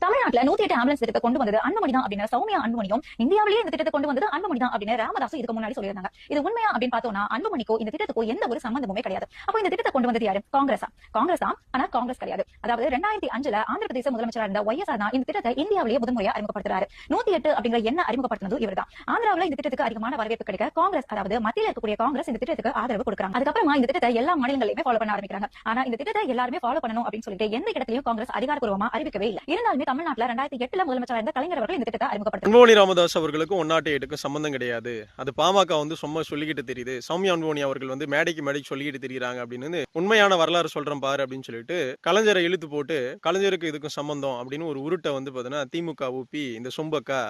தமிழ்நாட்டுல 108 ஆம்புலன்ஸ் திட்டத்தை கொண்டு வந்தது அன்புமணி தான் அப்படின்னு சௌமியா அன்புமணியும், இந்தியாவிலேயே இந்த திட்டத்தை கொண்டு வந்தது அன்புமணி தான் அப்படின்னு ராமதாஸ் இதுக்கு முன்னாடி சொல்லியிருந்தாங்க. இது உண்மையா அப்படின்னு பார்த்தோம்னா அன்புமணிக்கோ இந்த திட்டத்துக்கோ எந்த ஒரு சம்பந்தமுமே கிடையாது. அப்போ இந்த திட்டத்தை கொண்டு வந்தது யாரு? காங்கிரஸ் தான். ஆனா காங்கிரஸ் கிடையாது. அதாவது 2005 ஆந்திர பிரதேச முதலமைச்சரா இருந்த ஒய்எஸ்ஆர் தான் இந்த திட்டத்தை இந்தியாவிலேயே முதன்முறையா அறிமுகப்படுத்துறாரு. 108 அப்படிங்கிற எண்ண அறிமுகப்படுத்தினது இவர்தான். ஆந்திராவில் இந்த திட்டத்துக்கு அதிகமான வரவேற்பு கிடைக்க காங்கிரஸ், அதாவது மத்தியில் இருக்கக்கூடிய காங்கிரஸ் இந்த திட்டத்துக்கு ஆதரவு கொடுக்குறாங்க. அதுக்கப்புறமா இந்த திட்டத்தை எல்லா மாநிலங்களிலுமே ஃபாலோ பண்ண ஆரம்பிக்கிறாங்க. ஆனா இந்த திட்டத்தை எல்லாருமே ஃபாலோ பண்ணணும் அப்படின்னு சொல்லிட்டு எந்த இடத்திலையும் காங்கிரஸ் அதிகாரப்பூர்வமா அறிவிக்கவே இல்லை. இருந்தாலுமே தமிழ்நாட்டுல 2008 முதலமைச்சராக இருந்த கலைஞர் அவர்கள் இந்த திட்டத்தை அறிமுகப்படுத்தினார். அன்புமணி ராமதாஸ் அவர்களுக்கும் 108க்கும் சம்பந்தம் கிடையாது. அது பாமக சும்மா சொல்லிக்கிட்டு தெரியுது. சௌமியா அன்புமணி அவர்கள் மேடைக்கு சொல்லிக்கிட்டு தெரியுறாங்க அப்படின்னு உண்மையான வரலாறு சொல்றேன் பாரு அப்படின்னு சொல்லிட்டு கலைஞரை இழுத்து போட்டு கலைஞருக்கு இதுக்கும் சம்பந்தம் அப்படின்னு ஒரு உருட்டை பாத்தீங்கன்னா திமுக ஊப்பி இந்த சொம்பக்கா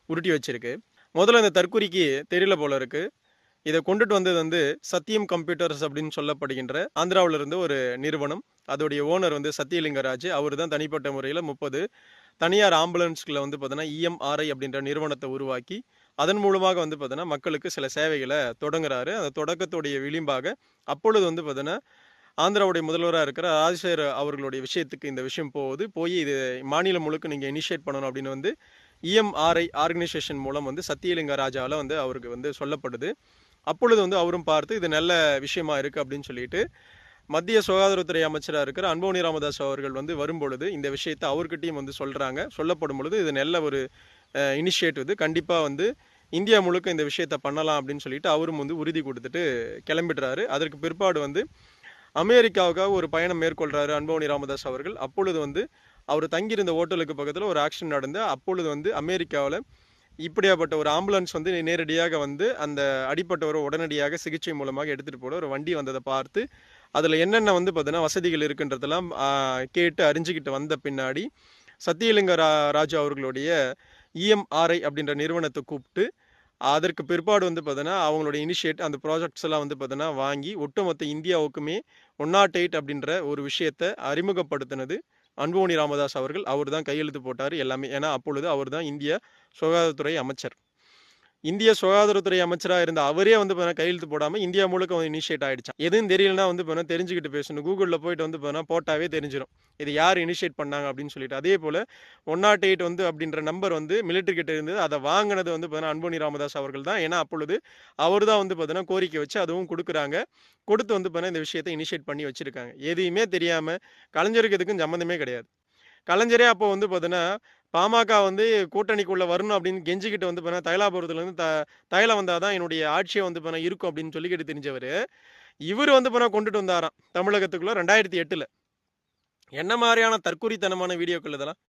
உருட்டி வச்சிருக்கு. முதல்ல இந்த தற்குறிக்கு தெரியல போல இருக்கு. இதை கொண்டுட்டு வந்தது சத்தியம் கம்ப்யூட்டர்ஸ் அப்படின்னு சொல்லப்படுகின்ற ஆந்திராவில் இருந்து ஒரு நிறுவனம். அதோடைய ஓனர் சத்தியலிங்கராஜ். அவர் தான் தனிப்பட்ட முறையில் 30 தனியார் ஆம்புலன்ஸ்களை பார்த்தீங்கன்னா இஎம்ஆர்ஐ அப்படின்ற நிறுவனத்தை உருவாக்கி அதன் மூலமாக பார்த்தீங்கன்னா மக்களுக்கு சில சேவைகளை தொடங்குறாரு. அந்த தொடக்கத்துடைய விளிம்பாக அப்பொழுது பார்த்தீங்கன்னா ஆந்திராவுடைய முதல்வராக இருக்கிற ராஜசேகர் அவர்களுடைய விஷயத்துக்கு இந்த விஷயம் போய் இது மாநிலம் முழுக்க நீங்கள் இனிஷியேட் பண்ணணும் அப்படின்னு இஎம்ஆர்ஐ ஆர்கனைசேஷன் மூலம் சத்தியலிங்க ராஜாவில் அவருக்கு சொல்லப்படுது. அப்பொழுது அவரும் பார்த்து இது நல்ல விஷயமா இருக்குது அப்படின்னு சொல்லிட்டு மத்திய சுகாதாரத்துறை அமைச்சராக இருக்கிற அன்புமணி ராமதாஸ் அவர்கள் வரும்பொழுது இந்த விஷயத்தை அவர்கிட்டையும் சொல்கிறாங்க. சொல்லப்படும் பொழுது இது நல்ல ஒரு இனிஷியேட்டிவ், கண்டிப்பாக இந்தியா முழுக்க இந்த விஷயத்தை பண்ணலாம் அப்படின்னு சொல்லிட்டு அவரும் உறுதி கொடுத்துட்டு கிளம்பிடுறாரு. அதற்கு பிற்பாடு அமெரிக்காவுக்காக ஒரு பயணம் மேற்கொள்கிறாரு அன்புமணி ராமதாஸ் அவர்கள். அப்பொழுது அவர் தங்கியிருந்த ஹோட்டலுக்கு பக்கத்தில் ஒரு ஆக்சிடென்ட் நடந்து அப்பொழுது அமெரிக்காவில் இப்படியாப்பட்ட ஒரு ஆம்புலன்ஸ் நேரடியாக அந்த அடிப்பட்டவரை உடனடியாக சிகிச்சை மூலமாக எடுத்துகிட்டு போட ஒரு வண்டி வந்ததை பார்த்து அதில் என்னென்ன பார்த்தீங்கன்னா வசதிகள் இருக்குன்றதெல்லாம் கேட்டு அறிஞ்சிக்கிட்டு வந்த பின்னாடி சத்தியலிங்க ராஜு அவர்களுடைய இஎம்ஆர்ஐ அப்படின்ற நிறுவனத்தை கூப்பிட்டு அதற்கு பிற்பாடு பார்த்தீங்கன்னா அவங்களுடைய இனிஷியேட் அந்த ப்ராஜெக்ட்ஸ் எல்லாம் பார்த்தீங்கன்னா வாங்கி ஒட்டுமொத்த இந்தியாவுக்குமே 108 அப்படின்ற ஒரு விஷயத்தை அறிமுகப்படுத்தினது அன்புமணி ராமதாஸ் அவர்கள். அவர் தான் கையெழுத்து போட்டார் எல்லாமே. ஏன்னா அப்பொழுது அவர் தான் இந்திய சுகாதாரத்துறை அமைச்சர். இந்திய சுகாதாரத்துறை அமைச்சராக இருந்த அவரே கையெழுத்து போடாமல் இந்தியா முழுக்க இனிஷியேட் ஆகிடுச்சான். எதுவும் தெரியலன்னா தெரிஞ்சுக்கிட்டு பேசணும். கூகுளில் போயிட்டு போட்டாவே தெரிஞ்சிடும் இது யார் இனிஷியேட் பண்ணாங்க அப்படின்னு சொல்லிட்டு. அதே போல் 108 அப்படின்ற நம்பர் மிலிட்டரி கிட்ட இருந்தது. அதை வாங்கினது அன்புமணி ராமதாஸ் அவர்கள் தான். ஏன்னா அப்பொழுது அவர் தான் கோரிக்கை வச்சு அதுவும் கொடுக்குறாங்க. கொடுத்து இந்த விஷயத்தை இனிஷியேட் பண்ணி வச்சிருக்காங்க. எதையுமே தெரியாமல் கலைஞருக்கு இதுக்கும் சம்மந்தமே கிடையாது. கலைஞரே அப்போ பார்த்தீங்கன்னா பாமக கூட்டணிக்குள்ள வரணும் அப்படின்னு கெஞ்சிக்கிட்டு தைலாபுரத்துலேருந்து தைலம் வந்தால் தான் என்னுடைய ஆட்சியை இருக்கும் அப்படின்னு சொல்லிக்கிட்டு தெரிஞ்சவர் இவர் கொண்டுட்டு வந்தாராம் தமிழகத்துக்குள்ள 2008. என்ன மாதிரியான தற்குறித்தனமான வீடியோக்கள் இதெல்லாம்?